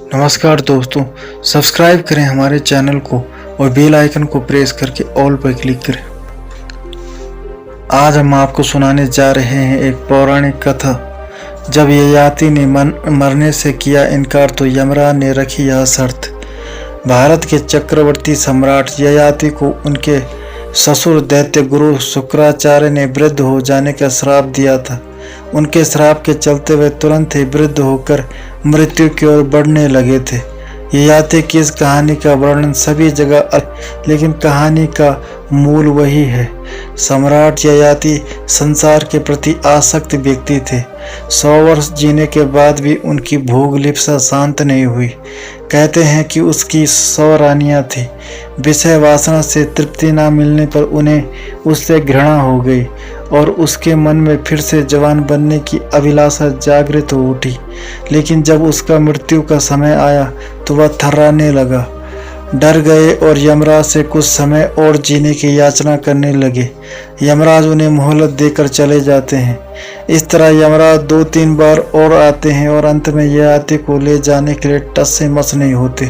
नमस्कार दोस्तों, सब्सक्राइब करें हमारे चैनल को और बेल आइकन को प्रेस करके ऑल पर क्लिक करें। आज हम आपको सुनाने जा रहे हैं एक पौराणिक कथा। जब ययाति ने मरने से किया इनकार तो यमराज ने रखी यह शर्त। भारत के चक्रवर्ती सम्राट ययाति को उनके ससुर दैत्य गुरु शुक्राचार्य ने वृद्ध हो जाने का श्राप दिया था। उनके श्राप के चलते वे तुरंत ही वृद्ध होकर मृत्यु की ओर बढ़ने लगे थे। ययाति की इस कहानी का वर्णन सभी जगह, लेकिन कहानी का मूल वही है। सम्राट ययाति संसार के प्रति आसक्त व्यक्ति थे। 100 वर्ष जीने के बाद भी उनकी भोग लिप्सा शांत नहीं हुई। कहते हैं कि उसकी 100 रानियां थी। विषय वासना से तृप्ति न मिलने पर उन्हें उससे घृणा हो गई और उसके मन में फिर से जवान बनने की अभिलाषा जागृत हो उठी। लेकिन जब उसका मृत्यु का समय आया तो वह थर्राने लगा। डर गए और यमराज से कुछ समय और जीने की याचना करने लगे। यमराज उन्हें मोहलत देकर चले जाते हैं। इस तरह यमराज 2-3 बार और आते हैं और अंत में ययाति को ले जाने के लिए टस से मस नहीं होते।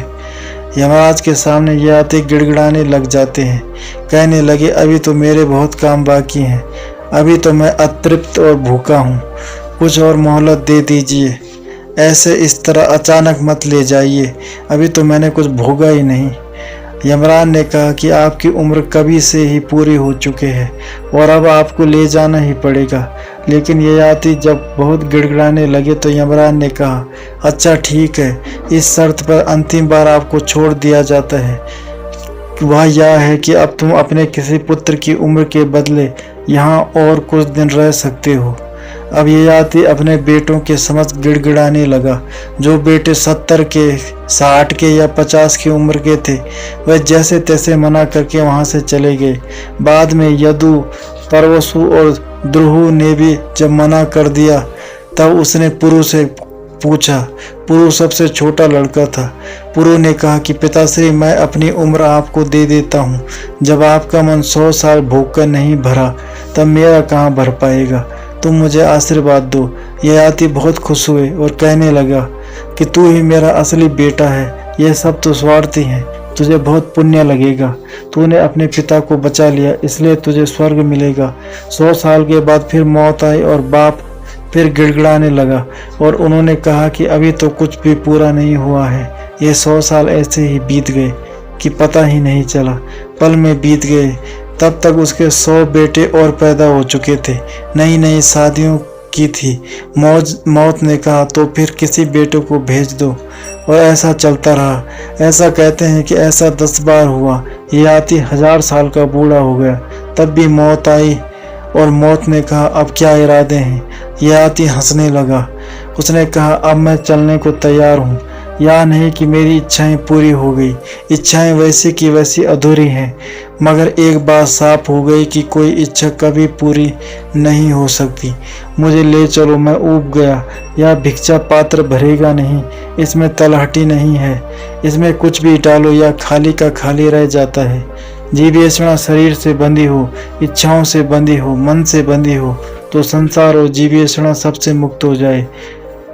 यमराज के सामने ययाति गिड़गिड़ाने लग जाते हैं। कहने लगे, अभी तो मेरे बहुत काम बाकी हैं। अभी तो मैं अतृप्त और भूखा हूँ। कुछ और मोहलत दे दीजिए। ऐसे इस तरह अचानक मत ले जाइए। अभी तो मैंने कुछ भोगा ही नहीं। यमराज ने कहा कि आपकी उम्र कभी से ही पूरी हो चुके हैं और अब आपको ले जाना ही पड़ेगा। लेकिन ययाति जब बहुत गिड़गिड़ाने लगे तो यमराज ने कहा, अच्छा ठीक है, इस शर्त पर अंतिम बार आपको छोड़ दिया जाता है। वह यह है कि अब तुम अपने किसी पुत्र की उम्र के बदले यहाँ और कुछ दिन रह सकते हो। अब ययाति अपने बेटों के समक्ष गिड़गिड़ाने लगा। जो बेटे 70 के, 60 के या 50 की उम्र के थे, वह जैसे तैसे मना करके वहां से चले गए। बाद में यदु, परवसु और द्रुहु ने भी जब मना कर दिया तब उसने पुरु से पूछा। पुरु सबसे छोटा लड़का था। पुरु ने कहा कि पिताश्री, मैं अपनी उम्र आपको दे देता हूँ। जब आपका मन 100 साल भोग कर नहीं भरा तब मेरा कहाँ भर पाएगा। तुम मुझे आशीर्वाद दो। ययाति बहुत खुश हुए और कहने लगा कि तू ही मेरा असली बेटा है। यह सब तो स्वार्थी हैं। तुझे बहुत पुण्य लगेगा। तूने अपने पिता को बचा लिया, इसलिए तुझे स्वर्ग मिलेगा। 100 साल के बाद फिर मौत आई और बाप फिर गिड़गिड़ाने लगा और उन्होंने कहा कि अभी तो कुछ भी पूरा नहीं हुआ है। ये 100 साल ऐसे ही बीत गए कि पता ही नहीं चला। पल में बीत गए। तब तक उसके 100 बेटे और पैदा हो चुके थे। नई नई शादियों की थी। मौत ने कहा, तो फिर किसी बेटे को भेज दो। और ऐसा चलता रहा। ऐसा कहते हैं कि ऐसा 10 बार हुआ। ययाति 1000 साल का बूढ़ा हो गया। तब भी मौत आई और मौत ने कहा, अब क्या इरादे हैं। ययाति हंसने लगा। उसने कहा, अब मैं चलने को तैयार हूँ। या नहीं कि मेरी इच्छाएं पूरी हो गई। इच्छाएं वैसी की वैसी अधूरी हैं, मगर एक बात साफ हो गई कि कोई इच्छा कभी पूरी नहीं हो सकती। मुझे ले चलो, मैं ऊब गया। यह भिक्षा पात्र भरेगा नहीं। इसमें तलहटी नहीं है। इसमें कुछ भी डालो या खाली का खाली रह जाता है। जीवेषणा शरीर से बंधी हो, इच्छाओं से बंधी हो, मन से बंधी हो तो संसार और जीवेषणा सबसे मुक्त हो जाए।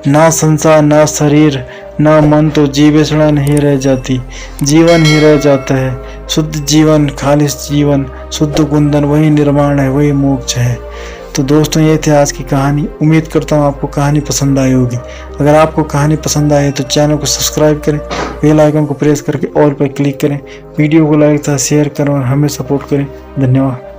ना संसार, ना शरीर, ना मन, तो जीवेषणा नहीं रह जाती। जीवन ही रह जाता है। शुद्ध जीवन, खालिश जीवन, शुद्ध कुंदन, वही निर्माण है, वही मोक्ष है। तो दोस्तों, ये थी आज की कहानी। उम्मीद करता हूँ आपको कहानी पसंद आई होगी। अगर आपको कहानी पसंद आए तो चैनल को सब्सक्राइब करें, बेल आइकन को प्रेस करके ऑल पर क्लिक करें, वीडियो को लाइक तथा शेयर करें और हमें सपोर्ट करें। धन्यवाद।